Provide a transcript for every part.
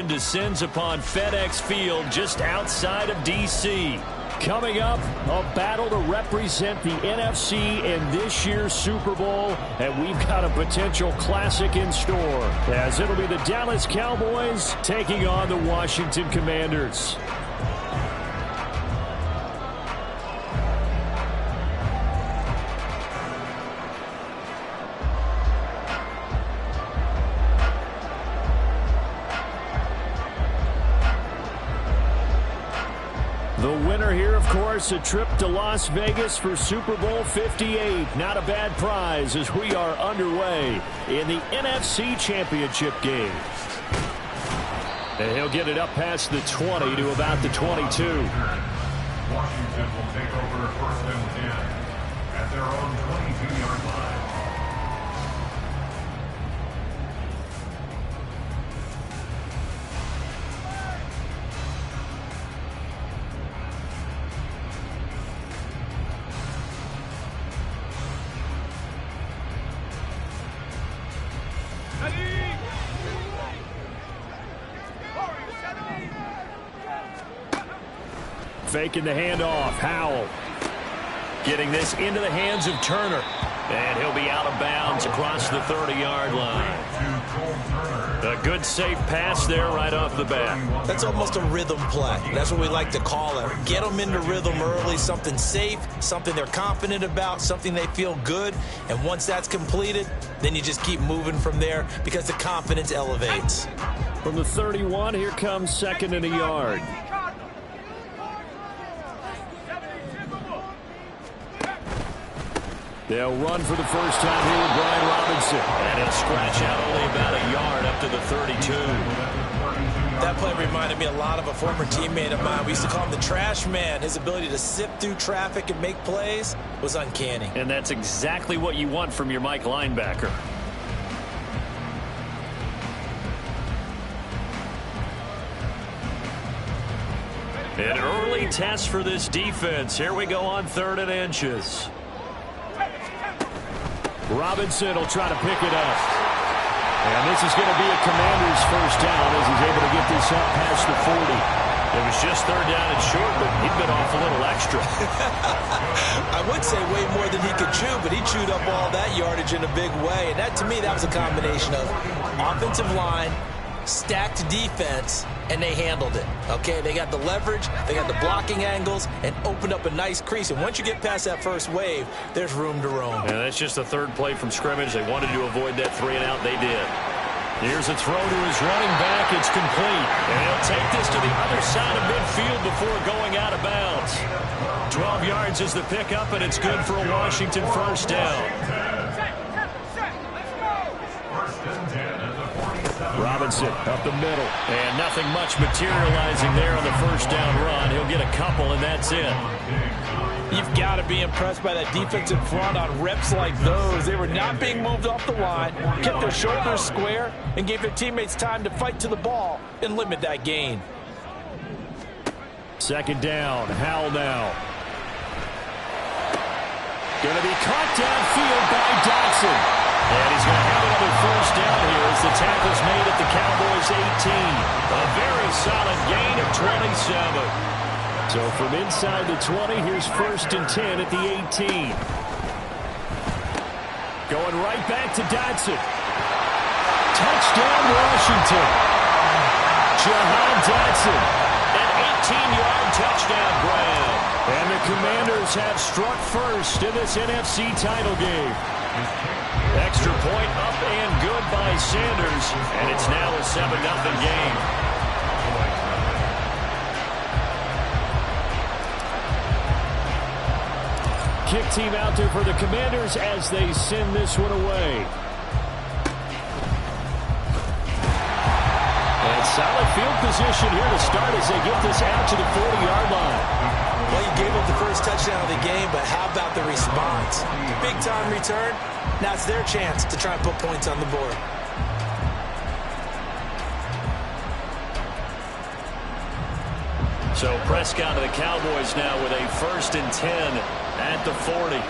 Descends upon FedEx Field just outside of D.C. Coming up, a battle to represent the NFC in this year's Super Bowl, and we've got a potential classic in store, as it'll be the Dallas Cowboys taking on the Washington Commanders. The winner here, of course, a trip to Las Vegas for Super Bowl 58. Not a bad prize as we are underway in the NFC Championship game. And he'll get it up past the 20 to about the 22. Washington will take over first and 10 at their own 22-yard line. Faking the handoff. Howell getting this into the hands of Turner. And he'll be out of bounds across the 30-yard line. A good safe pass there right off the bat. That's almost a rhythm play. That's what we like to call it. Get them into rhythm early, something safe, something they're confident about, something they feel good. And once that's completed, then you just keep moving from there because the confidence elevates. From the 31, here comes second and a yard. They'll run for the first time here with Brian Robinson. And he'll scratch out only about a yard up to the 32. That play reminded me a lot of a former teammate of mine. We used to call him the trash man. His ability to sift through traffic and make plays was uncanny. And that's exactly what you want from your Mike linebacker. An early test for this defense. Here we go on 3rd and inches. Robinson will try to pick it up. And this is going to be a Commander's first down as he's able to get this up past the 40. It was just 3rd down and short, but he bit off a little extra. I would say way more than he could chew, but he chewed up all that yardage in a big way. And that, to me, that was a combination of offensive line, stacked defense, and they handled it. Okay, they got the leverage, they got the blocking angles, and opened up a nice crease. And once you get past that first wave, there's room to roam. And that's just the 3rd play from scrimmage. They wanted to avoid that 3 and out. They did. Here's a throw to his running back. It's complete. And he'll take this to the other side of midfield before going out of bounds. 12 yards is the pickup, and it's good for a Washington first down. Robinson up the middle. And nothing much materializing there on the first down run. He'll get a couple, and that's it. You've got to be impressed by that defensive front on reps like those. They were not being moved off the line, kept their shoulders square, and gave their teammates time to fight to the ball and limit that gain. 2nd down. Howell now. Going to be caught downfield by Dotson. And he's going to have another first down here as the tackle's made at the Cowboys' 18. A very solid gain of 27. So from inside the 20, here's 1st and 10 at the 18. Going right back to Dotson. Touchdown, Washington. Jahan Dotson. An 18-yard touchdown grab. And the Commanders have struck first in this NFC title game. Extra point up and good by Sanders, and it's now a 7-0 game. Kick team out there for the Commanders as they send this one away. And solid field position here to start as they get this out to the 40-yard line. Well, you gave up the first touchdown of the game, but how about the response? Big-time return. Now it's their chance to try and put points on the board. So Prescott of the Cowboys now with a 1st and 10 at the 40.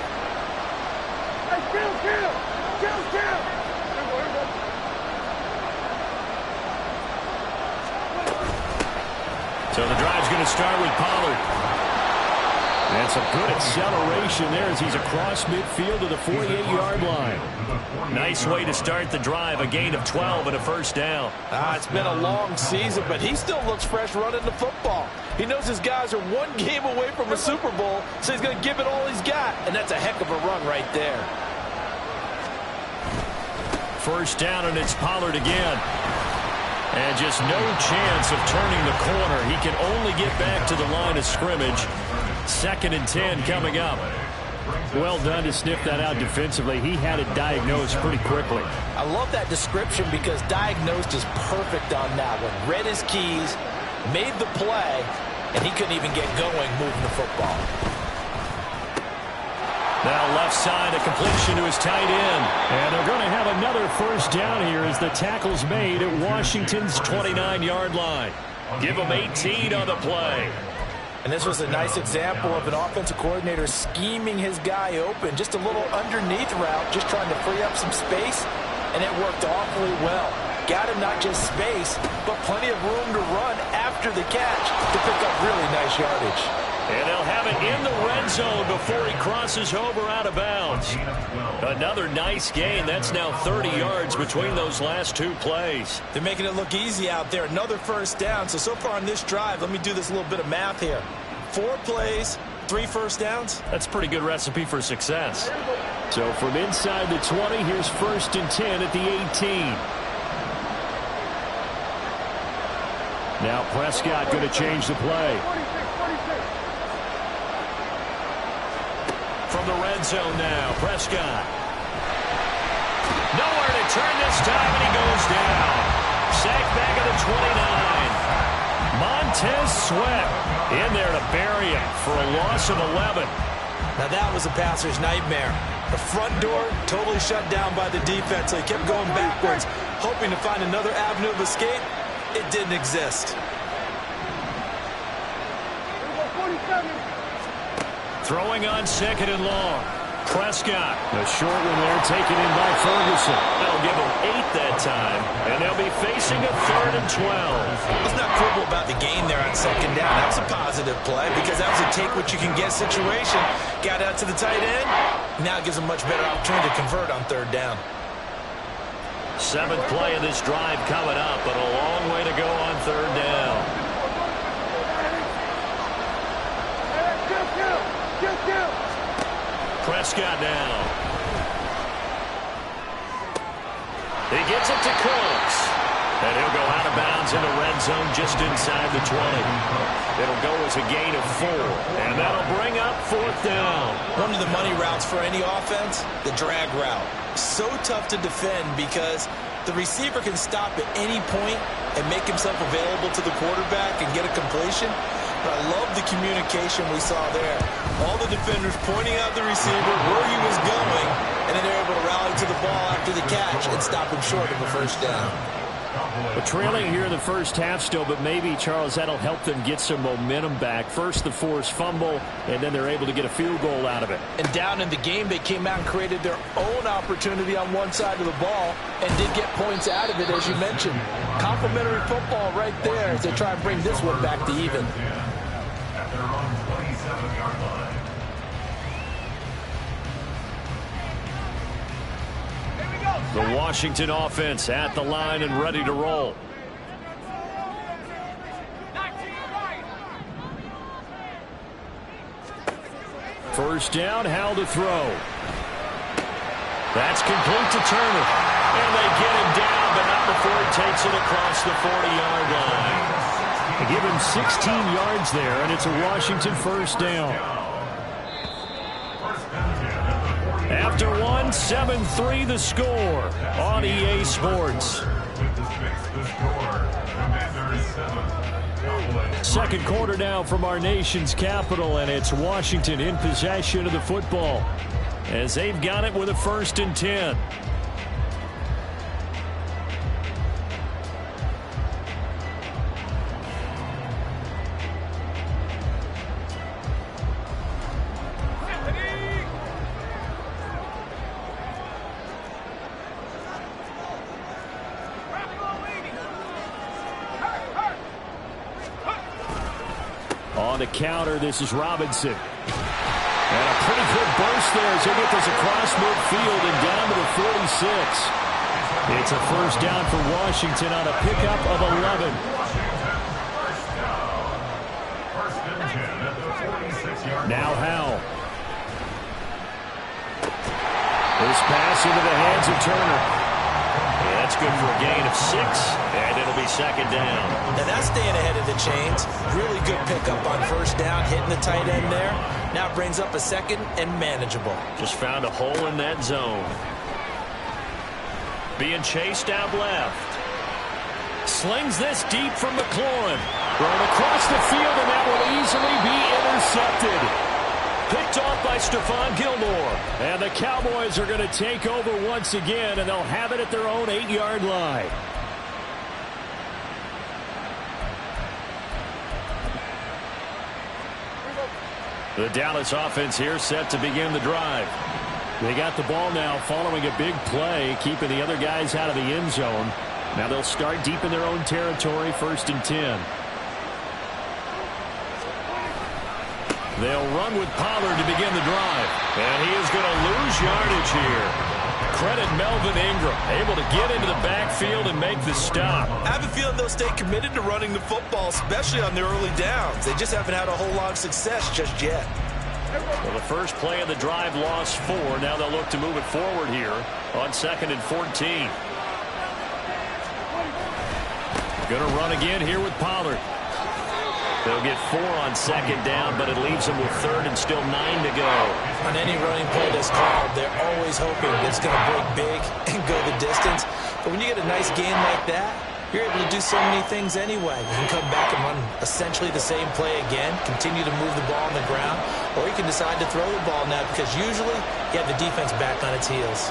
So the drive's going to start with Pollard. And some good acceleration there as he's across midfield to the 48-yard line. Nice way to start the drive. A gain of 12 and a first down. It's been a long season, but he still looks fresh running the football. He knows his guys are one game away from a Super Bowl, so he's going to give it all he's got. And that's a heck of a run right there. First down, and it's Pollard again. And just no chance of turning the corner. He can only get back to the line of scrimmage. 2nd and 10 coming up. Well done to sniff that out defensively. He had it diagnosed pretty quickly. I love that description because diagnosed is perfect on that one. Read his keys, made the play, and he couldn't even get going moving the football. Now left side, a completion to his tight end. And they're going to have another first down here as the tackle's made at Washington's 29-yard line. Give him 18 on the play. And this was a nice example of an offensive coordinator scheming his guy open. Just a little underneath route, just trying to free up some space, and it worked awfully well. Got him not just space, but plenty of room to run after the catch to pick up really nice yardage. And they'll have it in the red zone before he crosses over out of bounds. Another nice gain. That's now 30 yards between those last two plays. They're making it look easy out there. Another first down. So far on this drive, let me do this little bit of math here. 4 plays, 3 first downs. That's a pretty good recipe for success. So from inside the 20, here's 1st and 10 at the 18. Now Prescott going to change the play. From the red zone now, Prescott. Nowhere to turn this time, and he goes down. Sacked back at the 29. Montez Sweat in there to bury him for a loss of 11. Now that was a passer's nightmare. The front door totally shut down by the defense, so he kept going backwards, hoping to find another avenue of escape. It didn't exist. Throwing on 2nd and long. Prescott. The short one there taken in by Ferguson. That'll give him 8 that time. And they'll be facing a 3rd and 12. Let's not quibble about the gain there on 2nd down. That was a positive play because that was a take-what-you-can-get situation. Got out to the tight end. Now it gives him much better opportunity to convert on 3rd down. 7th play of this drive coming up, but a long way to go on 3rd down. Prescott now. He gets it to Cooks. And he'll go out of bounds in the red zone just inside the 20. It'll go as a gain of 4. And that'll bring up 4th down. One of the money routes for any offense, the drag route. So tough to defend because the receiver can stop at any point and make himself available to the quarterback and get a completion. But I love the communication we saw there. All the defenders pointing out the receiver, where he was going, and then they're able to rally to the ball after the catch and stop him short of a first down. But trailing here in the first half still, but maybe, Charles, that'll help them get some momentum back. First the forced fumble, and then they're able to get a field goal out of it. And down in the game, they came out and created their own opportunity on one side of the ball and did get points out of it, as you mentioned. Complimentary football right there as they try and bring this one back to even. At their own 27-yard line. The Washington offense at the line and ready to roll. First down, how to throw. That's complete to Turner. And they get him down, but not before he takes it across the 40-yard line. They give him 16 yards there, and it's a Washington first down. After one, 7-3 the score on EA Sports. Second quarter now from our nation's capital, and it's Washington in possession of the football as they've got it with a 1st and 10. On the counter, this is Robinson. And a pretty good burst there as they get this across midfield and down to the 46. It's a first down for Washington on a pickup of 11. Now Howell. This pass into the hands of Turner. Yeah, that's good for a gain of 6, and it'll be second down. Now that's staying ahead of the chains. Really good pickup on first down, hitting the tight end there. Now brings up a second and manageable. Just found a hole in that zone. Being chased out left. Slings this deep from McLaurin. Thrown across the field, and that will easily be intercepted. Picked off by Stephon Gilmore. And the Cowboys are going to take over once again, and they'll have it at their own 8-yard line. The Dallas offense here set to begin the drive. They got the ball now following a big play, keeping the other guys out of the end zone. Now they'll start deep in their own territory, 1st and 10. They'll run with Pollard to begin the drive. And he is going to lose yardage here. Credit Melvin Ingram, able to get into the backfield and make the stop. I have a feeling they'll stay committed to running the football, especially on their early downs. They just haven't had a whole lot of success just yet. Well, the first play of the drive lost 4. Now they'll look to move it forward here on 2nd and 14. Going to run again here with Pollard. They'll get 4 on 2nd down, but it leaves them with 3rd and still 9 to go. On any running play that's called, they're always hoping it's going to break big and go the distance. But when you get a nice gain like that, you're able to do so many things anyway. You can come back and run essentially the same play again, continue to move the ball on the ground, or you can decide to throw the ball now because usually you have the defense back on its heels.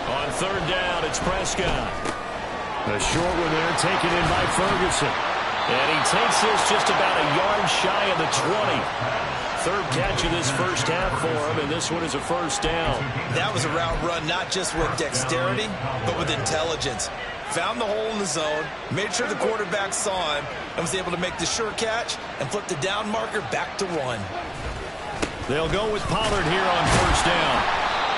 On 3rd down, it's Prescott. The short one there taken in by Ferguson. And he takes this just about a yard shy of the 20. 3rd catch of this first half for him, and this one is a first down. That was a route run not just with dexterity, but with intelligence. Found the hole in the zone, made sure the quarterback saw him, and was able to make the sure catch and flip the down marker back to 1. They'll go with Pollard here on first down.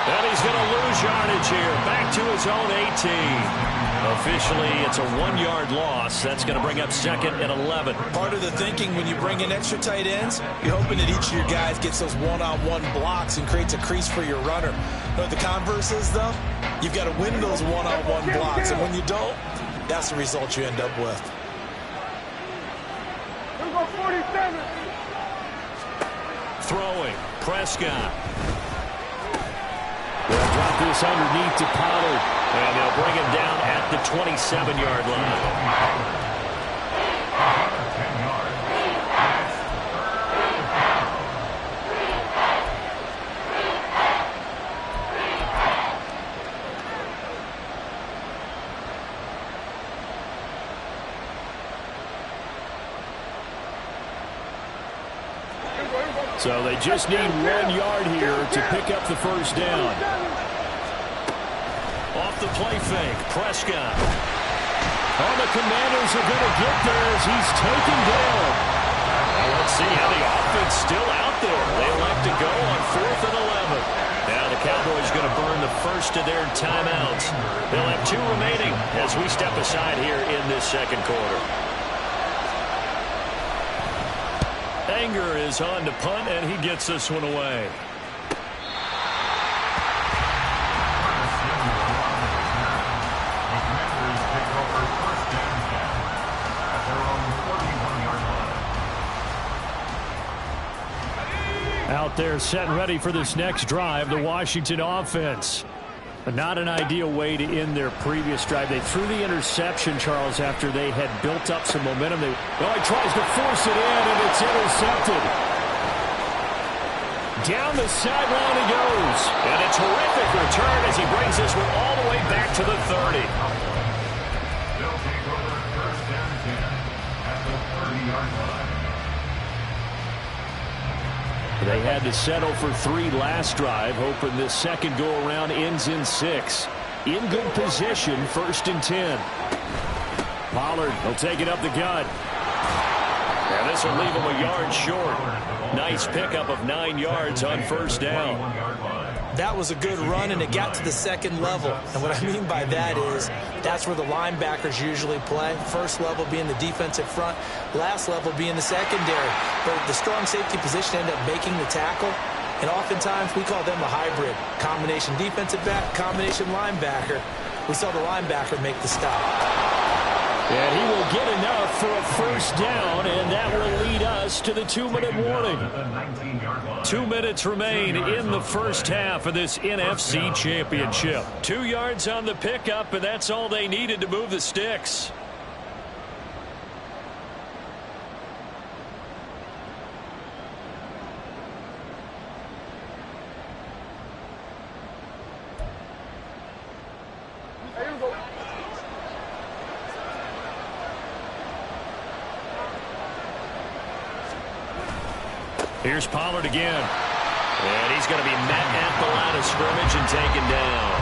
And he's going to lose yardage here, back to his own 18. Officially, it's a 1-yard loss. That's going to bring up 2nd and 11. Part of the thinking when you bring in extra tight ends, you're hoping that each of your guys gets those one-on-one blocks and creates a crease for your runner. You know what the converse is, though? You've got to win those one-on-one blocks, and when you don't, that's the result you end up with. Throwing, Prescott. They'll drop this underneath to Pollard, and they'll bring him down at the 27-yard line. So they just need 1 yard here to pick up the first down. Off the play fake, Prescott. Oh, the Commanders are going to get there as he's taken down. Well, let's see how the offense still out there. They elect to go on 4th and 11. Now the Cowboys going to burn the first of their timeouts. They'll have 2 remaining as we step aside here in this second quarter. Anger is on to punt, and he gets this one away. Out there set and ready for this next drive, the Washington offense. Not an ideal way to end their previous drive. They threw the interception, Charles, after they had built up some momentum. He tries to force it in, and it's intercepted. Down the sideline he goes. And a terrific return as he brings this one all the way back to the 30. They'll take over 1st and 10 at the 30-yard line. They had to settle for 3 last drive, hoping this second go-around ends in 6. In good position, 1st and 10. Pollard will take it up the gut. And And this will leave him a yard short. Nice pickup of 9 yards on first down. That was a good run, and it got to the second level. And what I mean by that is that's where the linebackers usually play. First level being the defensive front, last level being the secondary. But the strong safety position ended up making the tackle. And oftentimes we call them a hybrid. Combination defensive back, combination linebacker. We saw the linebacker make the stop. And he will get enough for a first down, and that will lead us to the 2-minute warning. 2 minutes remain in the first half of this NFC Championship. 2 yards on the pickup, and that's all they needed to move the sticks. Here's Pollard again. And he's going to be met at the line of scrimmage and taken down.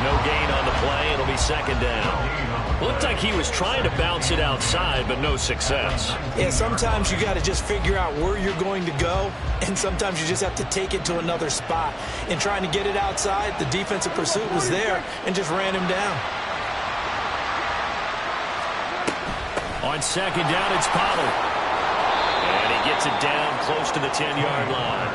No gain on the play. It'll be second down. Looked like he was trying to bounce it outside, but no success. Yeah, sometimes you got to just figure out where you're going to go, and sometimes you just have to take it to another spot. In trying to get it outside, the defensive pursuit was there and just ran him down. On second down, it's Pollard. Gets it down close to the 10-yard line.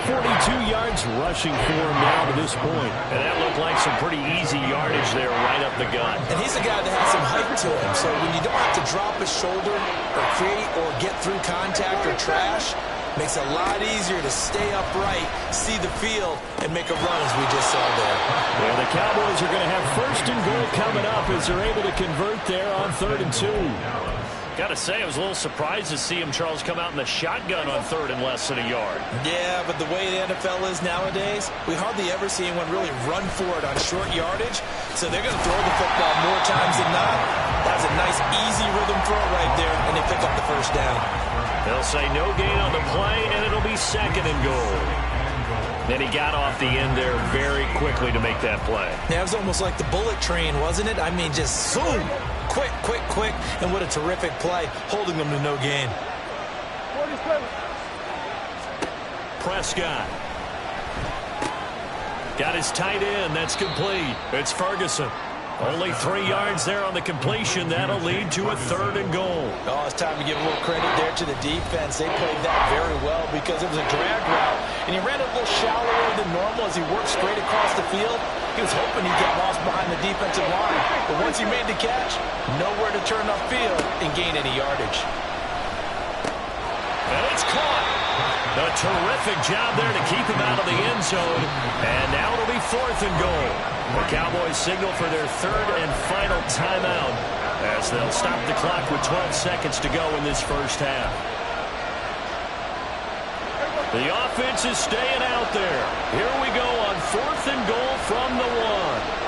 42 yards rushing for him now to this point. And that looked like some pretty easy yardage there right up the gut. And he's a guy that has some height to him. So when you don't have to drop his shoulder or create or get through contact or trash, makes it a lot easier to stay upright, see the field, and make a run as we just saw there. Well, the Cowboys are going to have first and goal coming up as they're able to convert there on 3rd and 2. Got to say, I was a little surprised to see him, Charles, come out in the shotgun on 3rd and less than a yard. Yeah, but the way the NFL is nowadays, we hardly ever see anyone really run for it on short yardage. So they're going to throw the football more times than not. That's a nice, easy rhythm throw right there, and they pick up the first down. They'll say no gain on the play, and it'll be 2nd and goal. Then he got off the end there very quickly to make that play. Yeah, it was almost like the bullet train, wasn't it? I mean, just zoom. Quick, quick, quick, and what a terrific play, holding them to no gain. Prescott. Got his tight end. That's complete. It's Ferguson. Only 3 yards there on the completion. That'll lead to a 3rd and goal. Oh, it's time to give a little credit there to the defense. They played that very well because it was a drag route, and he ran a little shallower than normal as he worked straight across the field. He was hoping he'd get lost behind the defensive line, but once he made the catch, nowhere to turn upfield and gain any yardage. And it's caught. A terrific job there to keep him out of the end zone, and now it'll be 4th and goal. The Cowboys signal for their 3rd and final timeout as they'll stop the clock with 12 seconds to go in this first half. The offense is staying out there. Here we go on 4th and goal from the 1.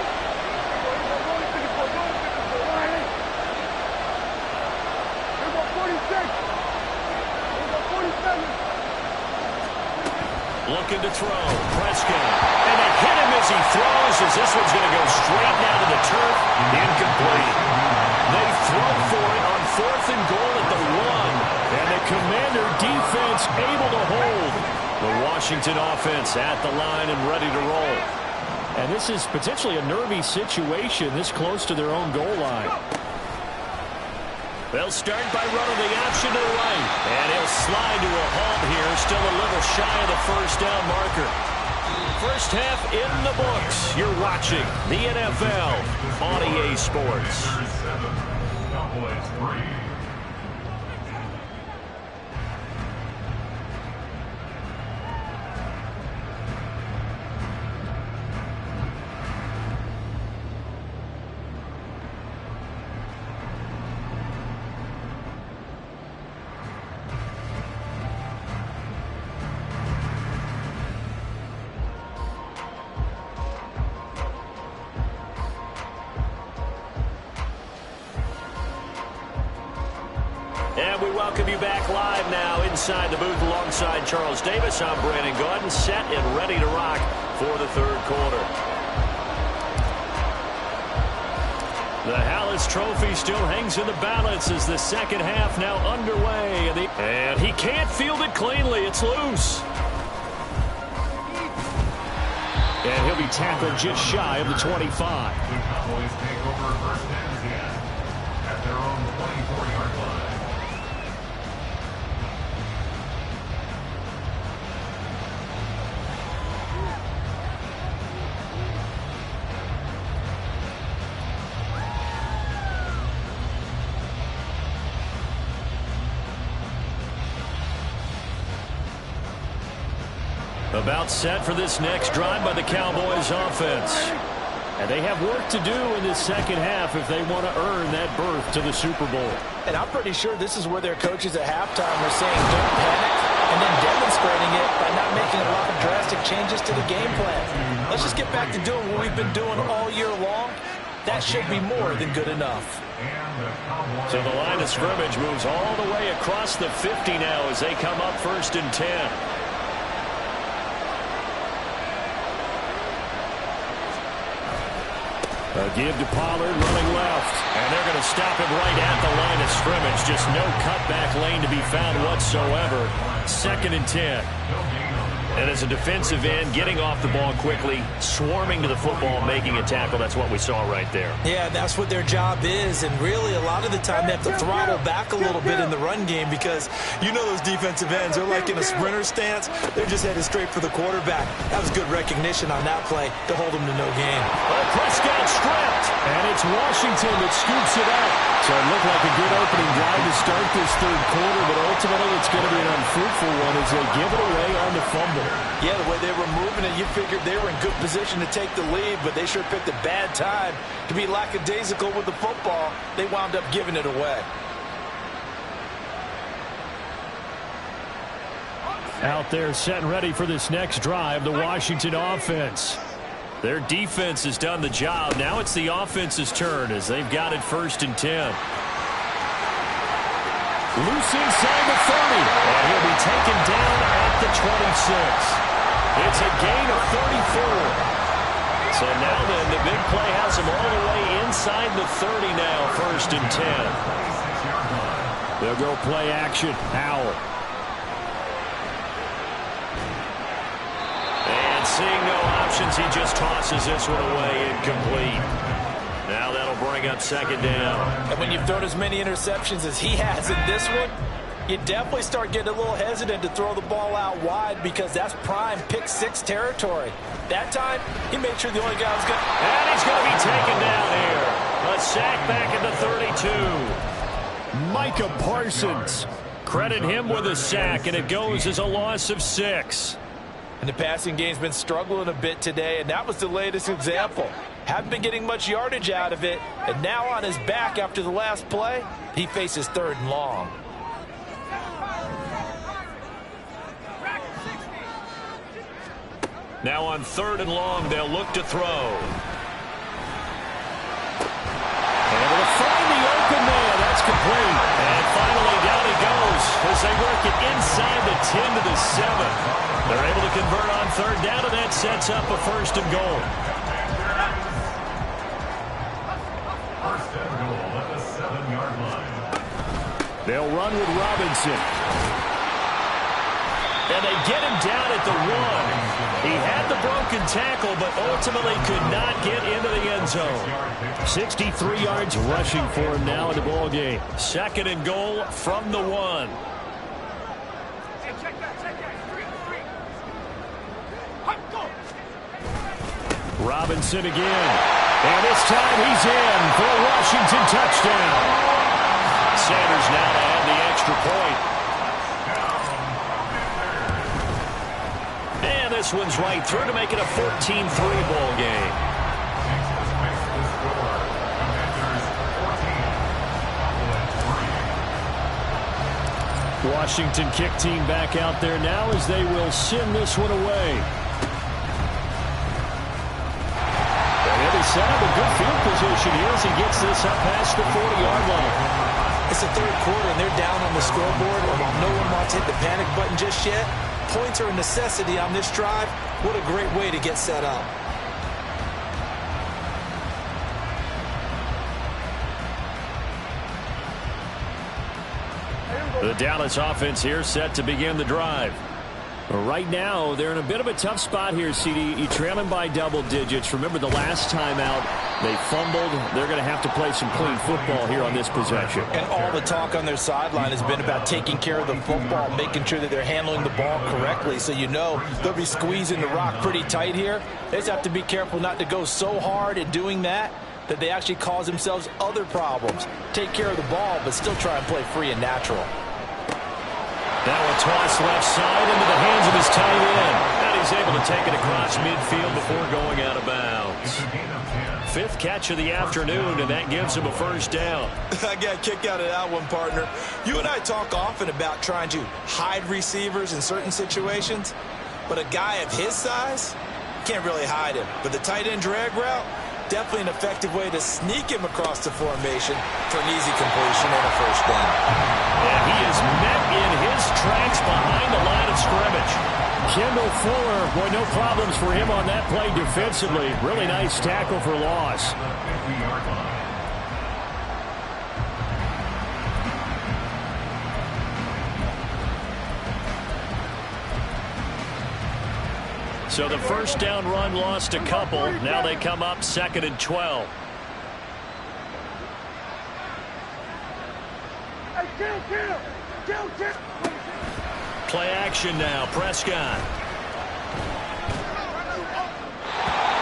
Looking to throw. Prescott. And they hit him as he throws, as this one's going to go straight down to the turf. Incomplete. They throw for it on 4th and goal at the 1. And the Commander defense able to hold. The Washington offense at the line and ready to roll. And this is potentially a nervy situation this close to their own goal line. They'll start by running the option to the right. And he'll slide to a halt here. Still a little shy of the first down marker. First half in the books. You're watching the NFL on EA Sports. And we welcome you back live now inside the booth alongside Charles Davis. I'm Brandon Gordon, set and ready to rock for the 3rd quarter. The Halas this trophy still hangs in the balance as the second half now underway. And he can't field it cleanly. It's loose. And he'll be tackled just shy of the 25. The Cowboys take over first and 10 at their own 24-yard line. About set for this next drive by the Cowboys offense. And they have work to do in this second half if they want to earn that berth to the Super Bowl. And I'm pretty sure this is where their coaches at halftime are saying don't panic, and then demonstrating it by not making a lot of drastic changes to the game plan. Let's just get back to doing what we've been doing all year long. That should be more than good enough. So the line of scrimmage moves all the way across the 50 now as they come up first and 10. A give to Pollard running left. And they're going to stop him right at the line of scrimmage. Just no cutback lane to be found whatsoever. Second and 10. And as a defensive end, getting off the ball quickly, swarming to the football, making a tackle. That's what we saw right there. Yeah, that's what their job is. And really, a lot of the time, they have to throttle back a little bit in the run game because you know those defensive ends, they're like in a sprinter stance. They're just headed straight for the quarterback. That was good recognition on that play to hold them to no gain. Prescott stripped, and it's Washington that scoops it out. So it looked like a good opening drive to start this third quarter, but ultimately it's going to be an unfruitful one as they give it away on the fumble. Yeah, the way they were moving it, you figured they were in good position to take the lead, but they sure picked a bad time to be lackadaisical with the football. They wound up giving it away. Out there set and ready for this next drive, the Washington offense. Their defense has done the job. Now it's the offense's turn as they've got it first and 10. Loose inside the 30. And he'll be taken down at the 26. It's a gain of 34. So now then, the big play has him all the way inside the 30 now, first and 10. They'll go play action. Howell. And seeing no options, he just tosses this one away incomplete. Now that'll bring up second down. And when you've thrown as many interceptions as he has in this one, you definitely start getting a little hesitant to throw the ball out wide because that's prime pick six territory. That time, he made sure the only guy was going to... And he's going to be taken down here. A sack back at the 32. Micah Parsons. Credit him with a sack, and it goes as a loss of 6. And the passing game's been struggling a bit today, and that was the latest example. Haven't been getting much yardage out of it, and now on his back after the last play, he faces third and long. Now on third and long, they'll look to throw. Able to find the open man. That's complete. And finally, down he goes as they work it inside the 10 to the 7. They're able to convert on third down, and that sets up a first and goal. First and goal at the 7-yard line. They'll run with Robinson. And they get him down at the 1. He had the broken tackle, but ultimately could not get into the end zone. 63 yards rushing for him now in the ball game. Second and goal from the 1. Robinson again. And this time he's in for a Washington touchdown. Sanders now to add the extra point. And this one's right through to make it a 14-3 ball game. Washington kick team back out there now as they will send this one away. Set up a good field position here as he gets this up past the 40-yard line. It's the third quarter, and they're down on the scoreboard. And while no one wants to hit the panic button just yet, points are a necessity on this drive. What a great way to get set up. The Dallas offense here set to begin the drive. Right now, they're in a bit of a tough spot here, CD. You trail them by double digits. Remember the last time out, they fumbled. They're going to have to play some clean football here on this possession. And all the talk on their sideline has been about taking care of the football, making sure that they're handling the ball correctly. So you know they'll be squeezing the rock pretty tight here. They just have to be careful not to go so hard in doing that they actually cause themselves other problems. Take care of the ball, but still try and play free and natural. Now a toss left side into the hands of his tight end. And he's able to take it across midfield before going out of bounds. 5th catch of the afternoon, and that gives him a first down. I got a kick out of that one, partner. You and I talk often about trying to hide receivers in certain situations, but a guy of his size, can't really hide him. But the tight end drag route, definitely an effective way to sneak him across the formation for an easy completion and a first down. And he is met in his tracks behind the line of scrimmage. Kendall Fuller, boy, no problems for him on that play defensively. Really nice tackle for loss. So the first down run lost a couple. Now they come up 2nd and 12. Play action now. Prescott.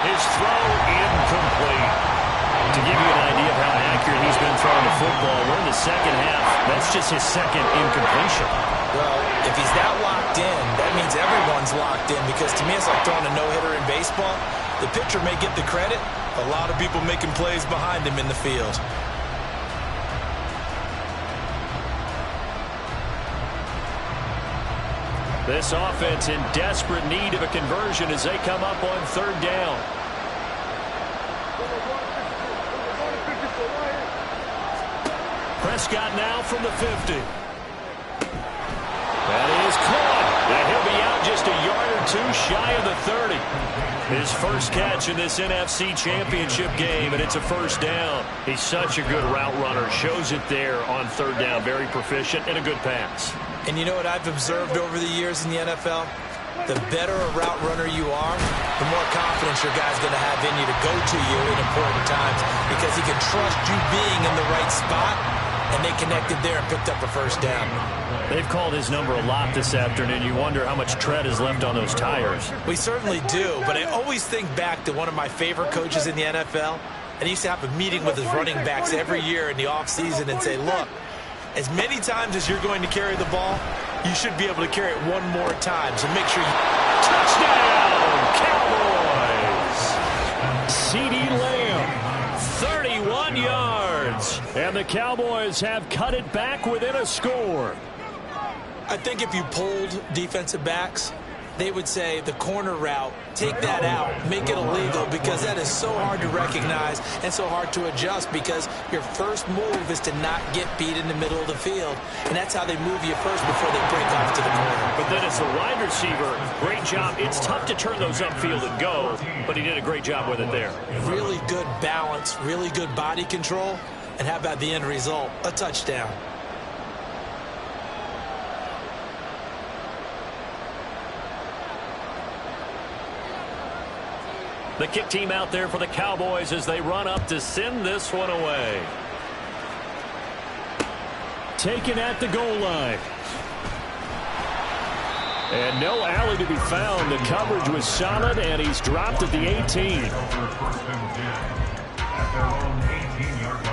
His throw incomplete. To give you an idea of how accurate he's been throwing the football, we're in the second half. That's just his 2nd incompletion. Well, if he's that locked in, that means everyone's locked in, because to me it's like throwing a no-hitter in baseball. The pitcher may get the credit. A lot of people making plays behind him in the field. This offense in desperate need of a conversion as they come up on 3rd down. Prescott now from the 50. That is caught. And he'll be out just a yard or two shy of the 30. His first catch in this NFC Championship game, and it's a first down. He's such a good route runner. Shows it there on 3rd down. Very proficient and a good pass. And you know what I've observed over the years in the NFL? The better a route runner you are, the more confidence your guy's going to have in you to go to you in important times, because he can trust you being in the right spot, and they connected there and picked up a first down. They've called his number a lot this afternoon. You wonder how much tread is left on those tires. We certainly do, but I always think back to one of my favorite coaches in the NFL, and he used to have a meeting with his running backs every year in the offseason and say, look, as many times as you're going to carry the ball, you should be able to carry it one more time. So make sure you... Touchdown, Cowboys! CD Lamb, 31 yards. And the Cowboys have cut it back within a score. I think if you polled defensive backs, they would say the corner route, take that out, make it illegal, because that is so hard to recognize and so hard to adjust, because your first move is to not get beat in the middle of the field, and that's how they move you first before they break off to the corner. But then as a wide receiver, great job. It's tough to turn those upfield and go, but he did a great job with it there. Really good balance, really good body control, and how about the end result? A touchdown. The kick team out there for the Cowboys as they run up to send this one away. Taken at the goal line. And no alley to be found. The coverage was solid, and he's dropped at the 18. First and 10 at their own 18-yard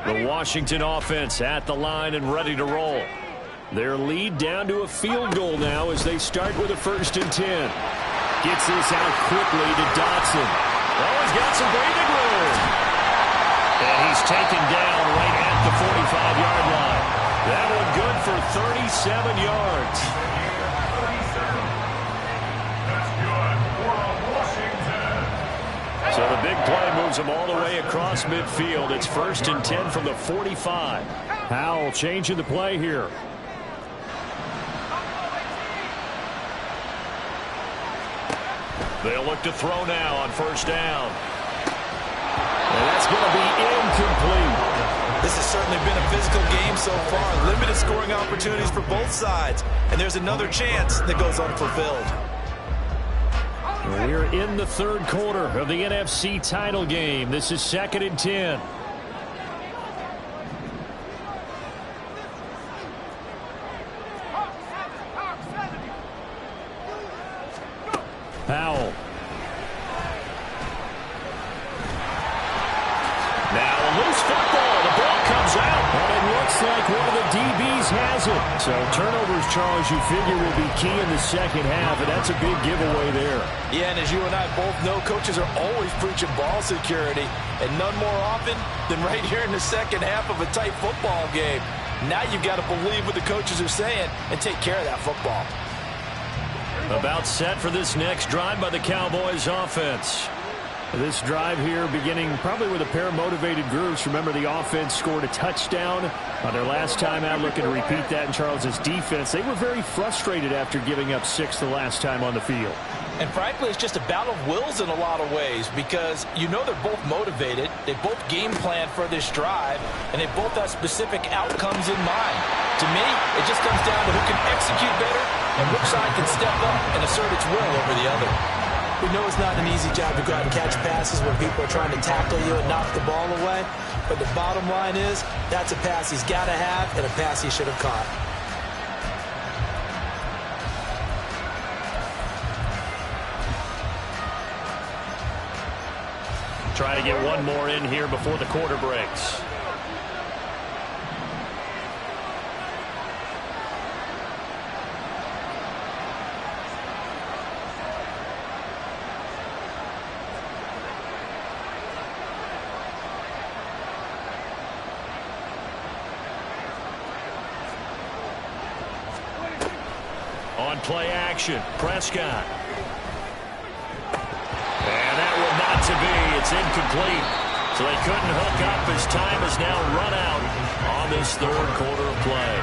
line. The Washington offense at the line and ready to roll. Their lead down to a field goal now as they start with a 1st and 10. Gets this out quickly to Dotson. Oh, he's got some breathing room. And he's taken down right at the 45-yard line. That one good for 37 yards. That's good for Washington. So the big play moves them all the way across midfield. It's 1st and 10 from the 45. Howell changing the play here. They'll look to throw now on 1st down. going to be incomplete. This has certainly been a physical game so far. Limited scoring opportunities for both sides. And there's another chance that goes unfulfilled. We're in the third quarter of the NFC title game. This is 2nd and 10. Powell. Now a loose football. The ball comes out. And it looks like one of the DBs has it. So turnovers, Charles, you figure will be key in the second half. And that's a big giveaway there. Yeah, and as you and I both know, coaches are always preaching ball security. And none more often than right here in the second half of a tight football game. Now you've got to believe what the coaches are saying and take care of that football. About set for this next drive by the Cowboys offense. This drive here beginning probably with a pair of motivated groups. Remember, the offense scored a touchdown on their last time out, looking to repeat that in Charles's defense. They were very frustrated after giving up 6 the last time on the field. And frankly, it's just a battle of wills in a lot of ways because you know they're both motivated. They both game plan for this drive, and they both have specific outcomes in mind. To me, it just comes down to who can execute better and which side can step up and assert its will over the other. We know it's not an easy job to go out and catch passes when people are trying to tackle you and knock the ball away. But the bottom line is, that's a pass he's got to have and a pass he should have caught. Try to get one more in here before the quarter breaks. On play action, Prescott. And that will not to be. It's incomplete. So they couldn't hook up as time has now run out on this third quarter of play.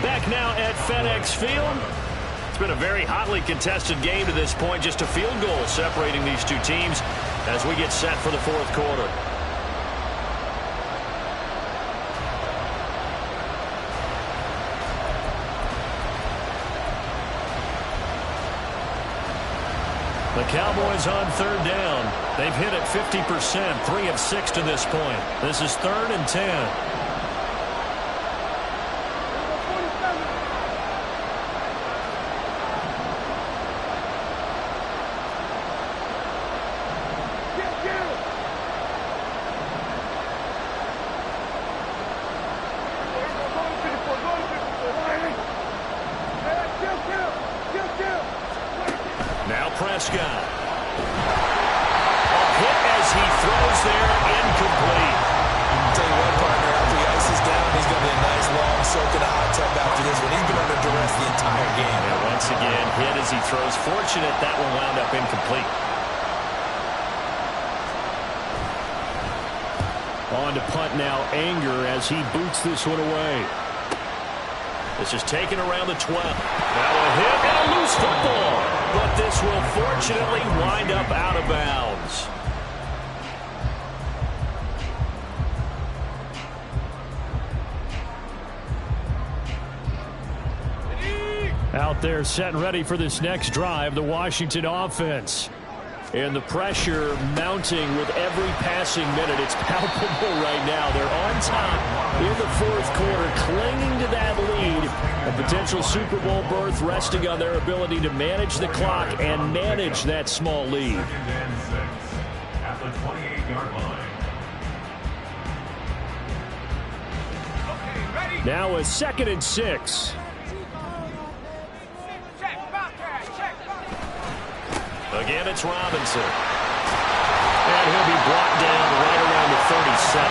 Back now at FedEx Field. It's been a very hotly contested game to this point. Just a field goal separating these two teams as we get set for the fourth quarter. The Cowboys on third down. They've hit it 50%, 3 of 6 to this point. This is 3rd and 10. Now Prescott. A hit as he throws there, incomplete. I'll tell you what, partner, after the ice is down, he's going to be a nice long soak in a hot tub after this one. He's been under duress the entire game. And once again, hit as he throws. Fortunate that one wound up incomplete. On to punt now, Anger as he boots this one away. This is taken around the 12. Now a hit and a loose football. But this will fortunately wind up out of bounds. Out there set and ready for this next drive, the Washington offense. And the pressure mounting with every passing minute. It's palpable right now. They're on top in the fourth quarter, clinging to that lead. A potential Super Bowl berth resting on their ability to manage the clock and manage that small lead. At the 28-yard line. Now a 2nd and 6. Again, it's Robinson. And he'll be brought down right around the 37.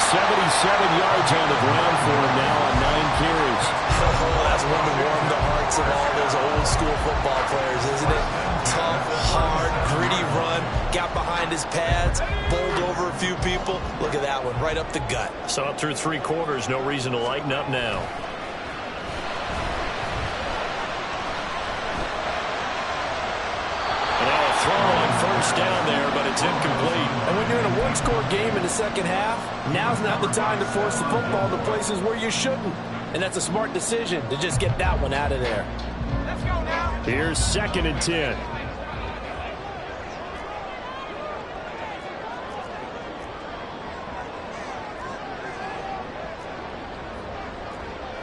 77 yards on the ground for him now on 9 carries. Oh, that's one to warm the hearts of all those old school football players, isn't it? Tough, hard, gritty run. Got behind his pads, bowled over a few people. Look at that one, right up the gut. So up through 3 quarters, no reason to lighten up now. Throw on first down there, but It's incomplete. And when you're in a one-score game in the second half, now's not the time to force the football to places where you shouldn't. And that's a smart decision to just get that one out of there. Let's go now. Here's 2nd and 10.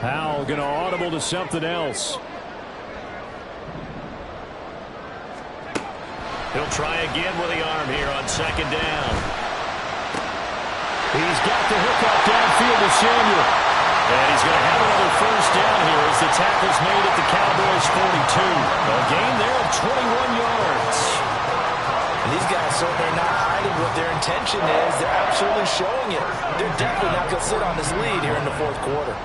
Howell going to audible to something else. He'll try again with the arm here on 2nd down. He's got the hook up downfield to Samuel. And he's going to have another 1st down here as the tackle's made at the Cowboys' 42. A gain there of 21 yards. And these guys certainly are not hiding what their intention is. They're absolutely showing it. They're definitely not going to sit on this lead here in the 4th quarter.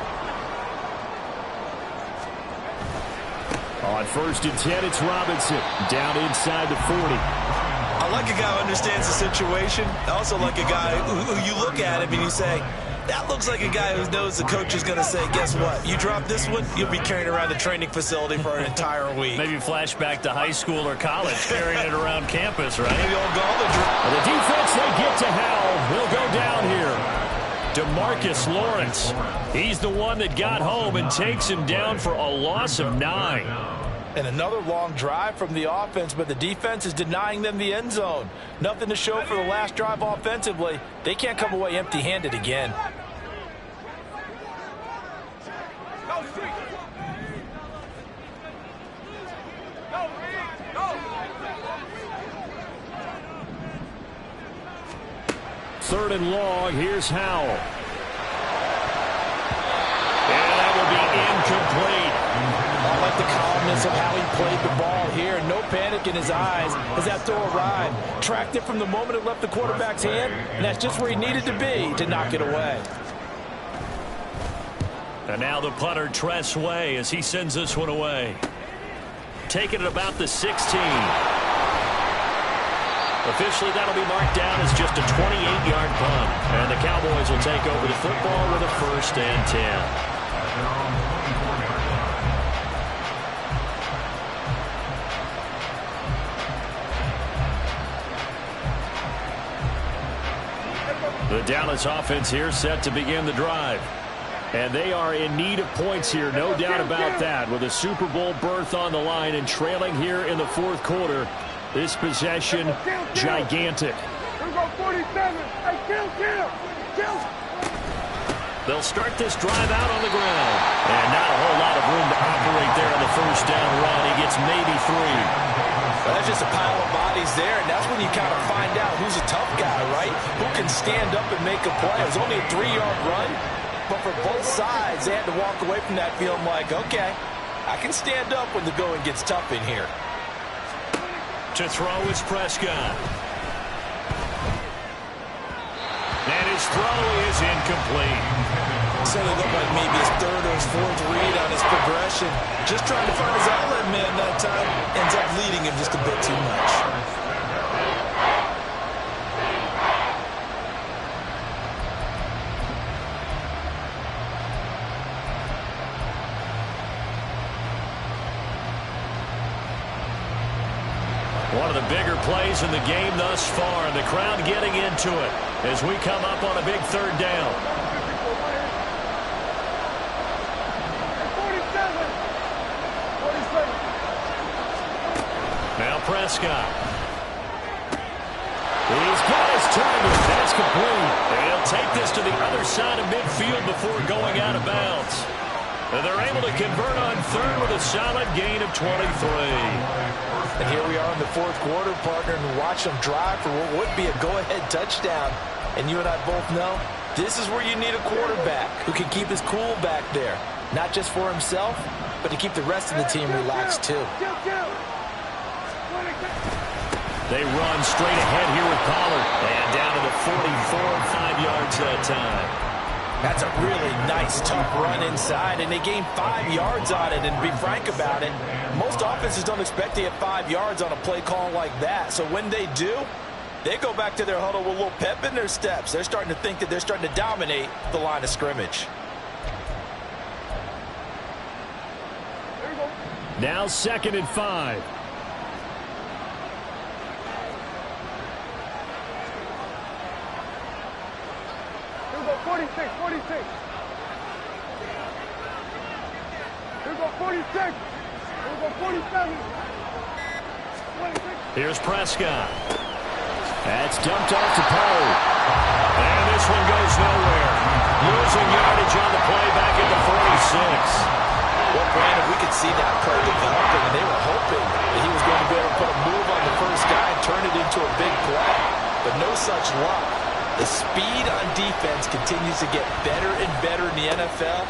On 1st and 10, it's Robinson down inside the 40. I like a guy who understands the situation. I also like a guy who you look at him and you say, that looks like a guy who knows the coach is going to say, guess what? You drop this one, you'll be carrying around the training facility for an entire week. Maybe flashback to high school or college, carrying it around campus, right? Maybe old Gallagher. The defense, they get to Howell. He'll go down here. DeMarcus Lawrence. He's the one that got home and takes him down for a loss of 9. And another long drive from the offense, but the defense is denying them the end zone. Nothing to show for the last drive offensively. They can't come away empty-handed again. Go, Street. Go, go. 3rd and long. Here's Howell. And that will be incomplete. I like the calmness of how he played the ball here. No panic in his eyes as that throw arrived. Tracked it from the moment it left the quarterback's hand, and that's just where he needed to be to knock it away. And now the punter, Tress Way, as he sends this one away. Taking it about the 16. Officially, that'll be marked down as just a 28-yard punt. And the Cowboys will take over the football with a 1st and 10. The Dallas offense here set to begin the drive. And they are in need of points here, no doubt about that, with a Super Bowl berth on the line and trailing here in the 4th quarter. This possession, gigantic. Here we go, 47. Hey, kill. They'll start this drive out on the ground. And not a whole lot of room to operate there on the 1st down run. He gets maybe 3. That's just a pile of bodies there, and that's when you kind of find out who's a tough guy, right? Who can stand up and make a play. It was only a 3-yard run, but for both sides, they had to walk away from that feeling like, okay, I can stand up when the going gets tough in here. To throw is Prescott. And his throw is incomplete. So it looked like maybe his 3rd or his 4th read on his progression. Just trying to find his outlet man that time. Ends up leading him just a bit too much. One of the bigger plays in the game thus far, and the crowd getting into it as we come up on a big 3rd down. 47. Now Prescott. He's got his target. That's complete. And he'll take this to the other side of midfield before going out of bounds. And they're able to convert on 3rd with a solid gain of 23. And here we are in the 4th quarter, partner, and watch them drive for what would be a go-ahead touchdown. And you and I both know this is where you need a quarterback who can keep his cool back there. Not just for himself, but to keep the rest of the team relaxed too. They run straight ahead here with Pollard. And down to the 44, 5 yards that time. That's a really nice, tough run inside, and they gain 5 yards on it. And to be frank about it, most offenses don't expect to get 5 yards on a play call like that. So when they do, they go back to their huddle with a little pep in their steps. They're starting to think that they're starting to dominate the line of scrimmage. Now 2nd and 5. 46, 46. Here we go, 46. Here we go, 47. 26. Here's Prescott. That's dumped off to Poe. And this one goes nowhere. Losing yardage on the play back at the 46. Well, Brandon, we could see that play developing, and they were hoping that he was going to be able to put a move on the first guy and turn it into a big play. But no such luck. The speed on defense continues to get better and better in the NFL.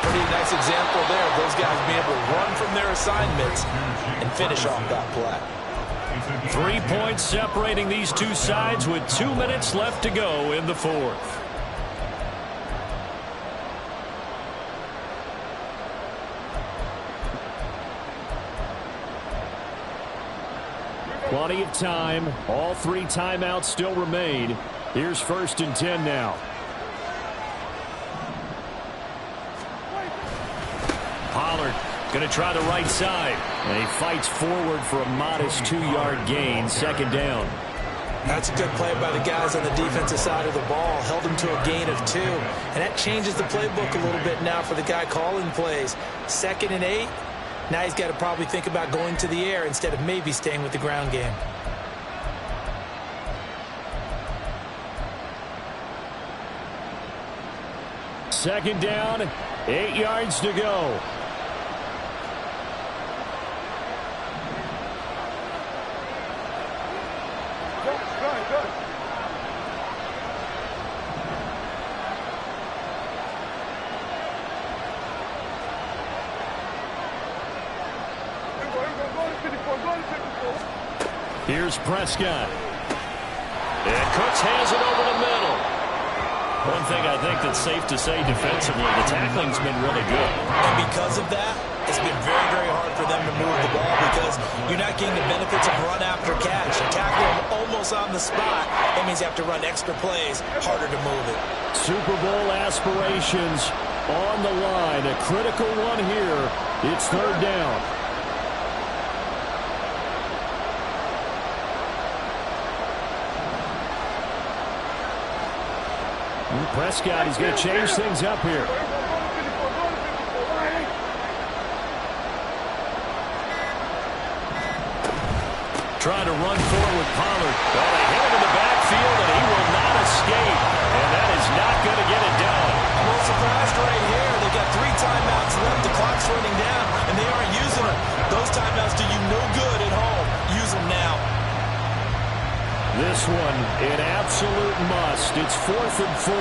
Pretty nice example there of those guys being able to run from their assignments and finish off that play. 3 points separating these two sides with 2 minutes left to go in the fourth. Plenty of time. All 3 timeouts still remain. Here's 1st and 10 now. Pollard going to try the right side. And he fights forward for a modest 2-yard gain. 2nd down. That's a good play by the guys on the defensive side of the ball. Held him to a gain of 2. And that changes the playbook a little bit now for the guy calling plays. 2nd and 8. Now he's got to probably think about going to the air instead of maybe staying with the ground game. Second down, 8 yards to go. Good. Here's Prescott. And Cooks has it over the middle. One thing I think that's safe to say defensively, the tackling's been really good. And because of that, it's been very, very hard for them to move the ball because you're not getting the benefits of run after catch. You tackle them almost on the spot. That means you have to run extra plays, harder to move it. Super Bowl aspirations on the line. A critical one here. It's 3rd down. Prescott, he's going to change things up here. Trying to run forward with Pollard. Well, they hit him in the backfield, and he will not escape. And that is not going to get it done. I'm a little surprised right here. They've got 3 timeouts left. The clock's running down, and they aren't using them. Those timeouts do you no good at home. Use them now. This one, an absolute must. It's 4th and 4.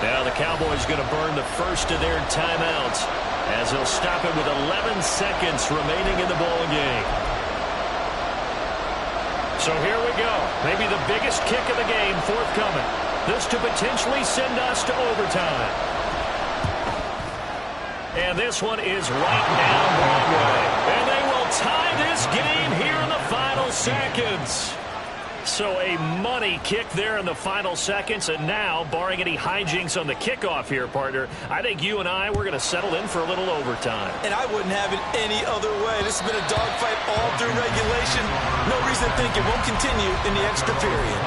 Now the Cowboys going to burn the first of their timeouts as they'll stop it with 11 seconds remaining in the ball game. So here we go. Maybe the biggest kick of the game forthcoming. This to potentially send us to overtime. And this one is right down Broadway. And they will tie this game here in the final seconds. So a money kick there in the final seconds. And now, barring any hijinks on the kickoff here, partner, I think you and I, we're going to settle in for a little overtime. And I wouldn't have it any other way. This has been a dogfight all through regulation. No reason to think it won't continue in the extra period.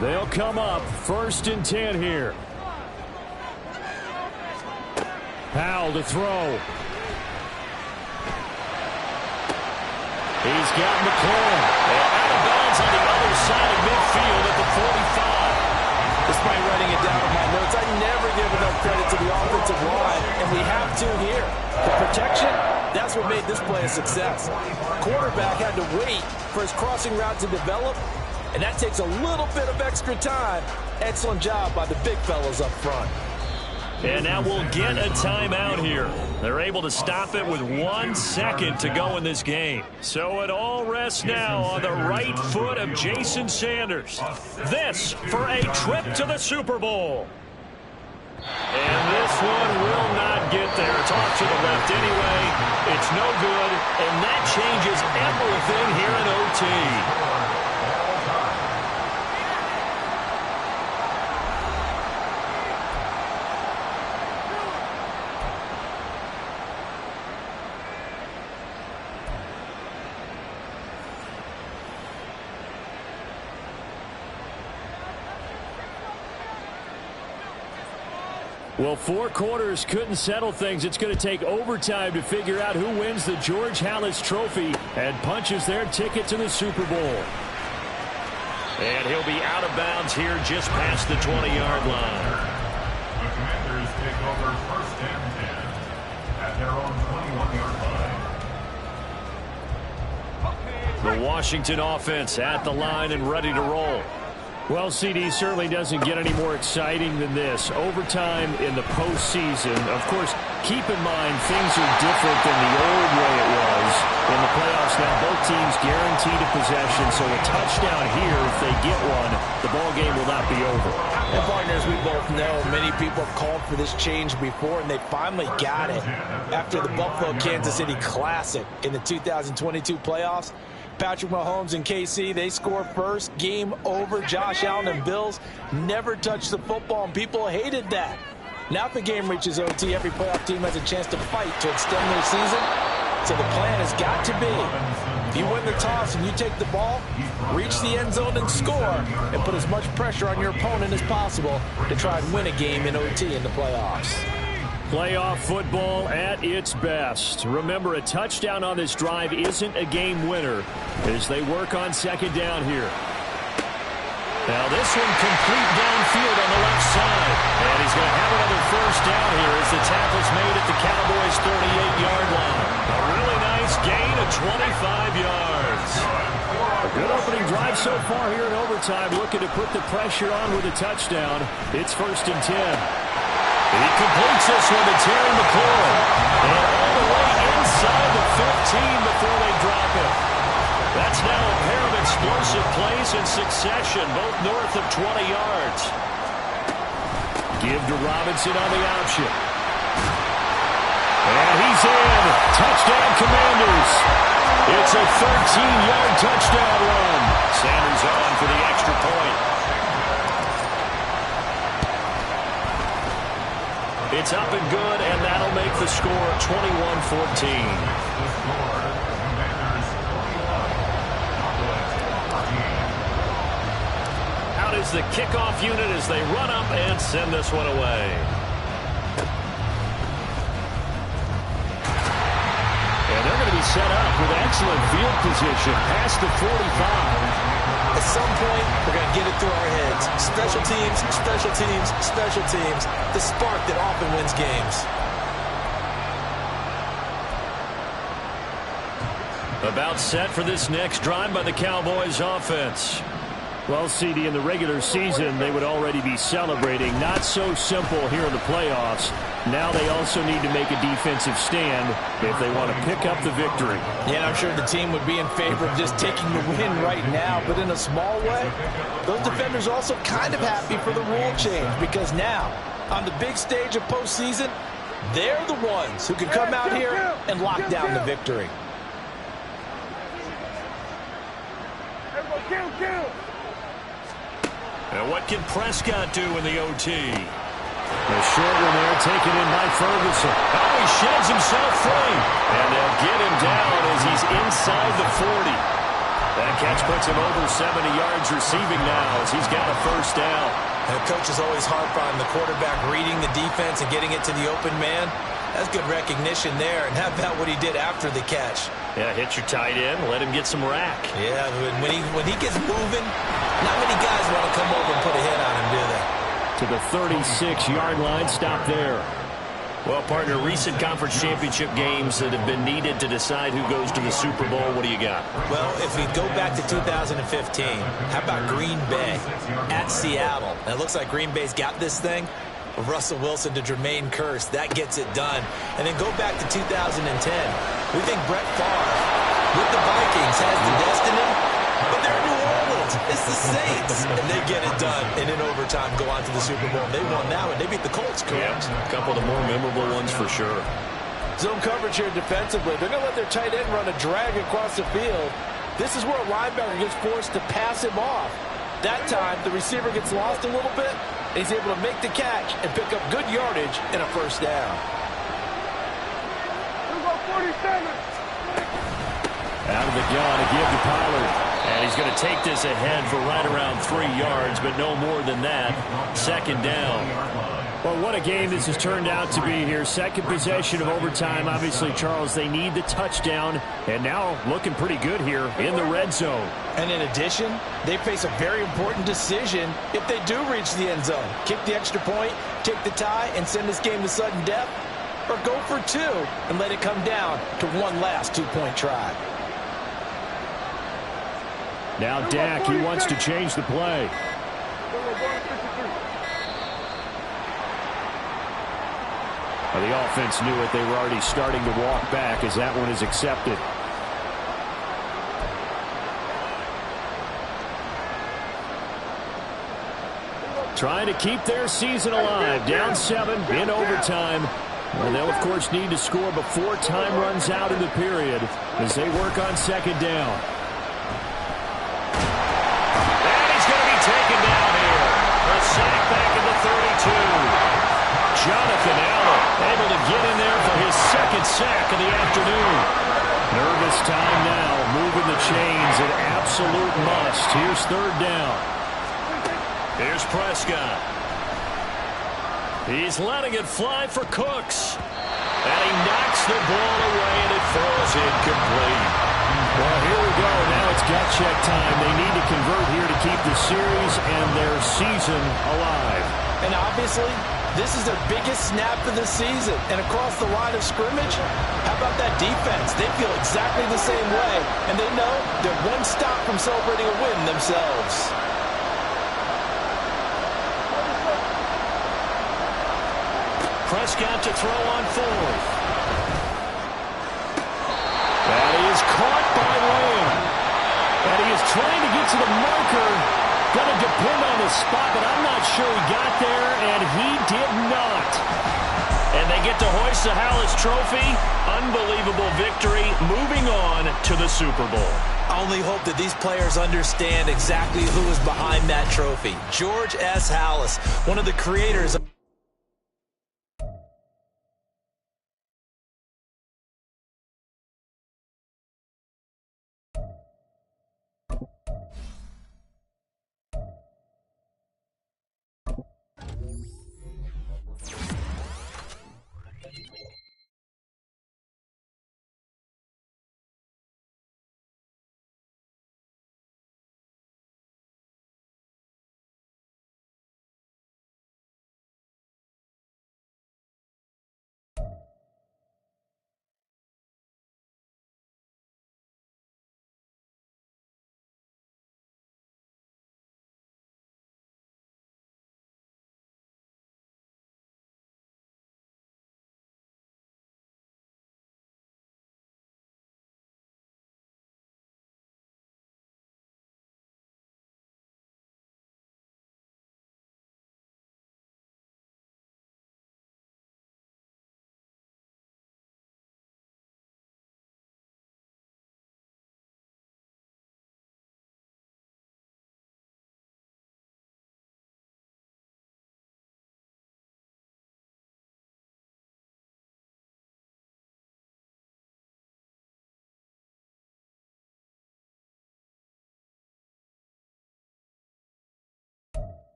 They'll come up 1st and 10 here. Powell to throw. He's got McLaurin. And out of bounds on the other side of midfield at the 45. Despite writing it down in my notes, I never give enough credit to the offensive line, and we have to here. The protection, that's what made this play a success. Quarterback had to wait for his crossing route to develop, and that takes a little bit of extra time. Excellent job by the big fellas up front. And now we'll get a timeout here. They're able to stop it with 1 second to go in this game. So it all rests now on the right foot of Jason Sanders. This for a trip to the Super Bowl. And this one will not get there. It's off to the left anyway. It's no good, and that changes everything here in OT. Well, 4 quarters couldn't settle things. It's going to take overtime to figure out who wins the George Halas Trophy and punches their ticket to the Super Bowl. And he'll be out of bounds here just past the 20-yard line. The Commanders take over 1st and 10 at their own 21-yard line. The Washington offense at the line and ready to roll. Well, CD certainly doesn't get any more exciting than this. Overtime in the postseason. Of course, keep in mind things are different than the old way it was. In the playoffs now, both teams guaranteed a possession, so a touchdown here, if they get one, the ball game will not be over. And partners, we both know many people have called for this change before, and they finally got it after the Buffalo-Kansas City Classic in the 2022 playoffs. Patrick Mahomes and KC, they score first. Game over. Josh Allen and Bills never touched the football, and people hated that. Now if the game reaches OT, every playoff team has a chance to fight to extend their season. So the plan has got to be, if you win the toss and you take the ball, reach the end zone and score, and put as much pressure on your opponent as possible to try and win a game in OT in the playoffs. Playoff football at its best. Remember, a touchdown on this drive isn't a game winner as they work on 2nd down here. Now this one complete downfield on the left side. And he's going to have another 1st down here as the tackle's made at the Cowboys' 38-yard line. A really nice gain of 25 yards. A good opening drive so far here in overtime, looking to put the pressure on with a touchdown. It's 1st and 10. He completes this one to Terry McLaurin. And all the way inside the 15 before they drop it. That's now a pair of explosive plays in succession, both north of 20 yards. Give to Robinson on the option. And he's in. Touchdown, Commanders. It's a 13-yard touchdown run. Sanders on for the extra point. It's up and good, and that'll make the score 21-14. Out is the kickoff unit as they run up and send this one away. And they're going to be set up with excellent field position past the 45. At some point, we're going to get it through our heads. Special teams, special teams, special teams. The spark that often wins games. About set for this next drive by the Cowboys offense. Well, CD, in the regular season, they would already be celebrating. Not so simple here in the playoffs. Now they also need to make a defensive stand if they want to pick up the victory. Yeah, I'm sure the team would be in favor of just taking the win right now, but in a small way, those defenders are also kind of happy for the rule change because now, on the big stage of postseason, they're the ones who can come out here and lock down the victory. And what can Prescott do in the OT? A short one there taken in by Ferguson. Oh, he sheds himself free. And they'll get him down as he's inside the 40. That catch puts him over 70 yards receiving now as he's got a 1st down. And the coach is always harp on the quarterback reading the defense and getting it to the open man. That's good recognition there. And how about what he did after the catch? Yeah, hit your tight end, let him get some rack. Yeah, when he gets moving, not many guys want to come over and put a hit on him, do they? To the 36-yard line, stop there. Well, partner, recent conference championship games that have been needed to decide who goes to the Super Bowl. What do you got? Well, if we go back to 2015, how about Green Bay at Seattle? And it looks like Green Bay's got this thing. Russell Wilson to Jermaine Kearse, that gets it done. And then go back to 2010. We think Brett Favre with the Vikings has the destiny, but they're in New Orleans. It's the Saints, and they get it done. And in overtime, go on to the Super Bowl. They won that one. They beat the Colts, correct? Yeah, a couple of the more memorable ones for sure. Zone coverage here defensively. They're going to let their tight end run a drag across the field. This is where a linebacker gets forced to pass him off. That time, the receiver gets lost a little bit, and he's able to make the catch and pick up good yardage and a first down. 47. Out of the gun to give to Pollard. And he's going to take this ahead for right around 3 yards, but no more than that. Second down. Well, what a game this has turned out to be here. Second possession of overtime. Obviously, Charles, they need the touchdown. And now looking pretty good here in the red zone. And in addition, they face a very important decision if they do reach the end zone. Kick the extra point, take the tie, and send this game to sudden death. Or go for 2 and let it come down to one last 2-point try. Now Dak, he wants to change the play. Well, the offense knew it. They were already starting to walk back as that one is accepted. Trying to keep their season alive. Down 7 in overtime. And they'll, of course, need to score before time runs out in the period as they work on second down. Taken down here. A sack back in the 32. Jonathan Allen able to get in there for his second sack of the afternoon. Nervous time now, moving the chains, an absolute must. Here's third down. Here's Prescott. He's letting it fly for Cooks. And he knocks the ball away, and it falls incomplete. Well, here we go. Now it's gut check time. They need to convert here to keep the series and their season alive. And obviously, this is their biggest snap of the season. And across the line of scrimmage, how about that defense? They feel exactly the same way. And they know they're one stop from celebrating a win themselves. Prescott to throw on 4th. That is caught by Lamb. And he is trying to get to the marker. Going to depend on the spot, but I'm not sure he got there, and he did not. And they get to hoist the Hallis Trophy. Unbelievable victory. Moving on to the Super Bowl. I only hope that these players understand exactly who is behind that trophy. George S. Hallis, one of the creators of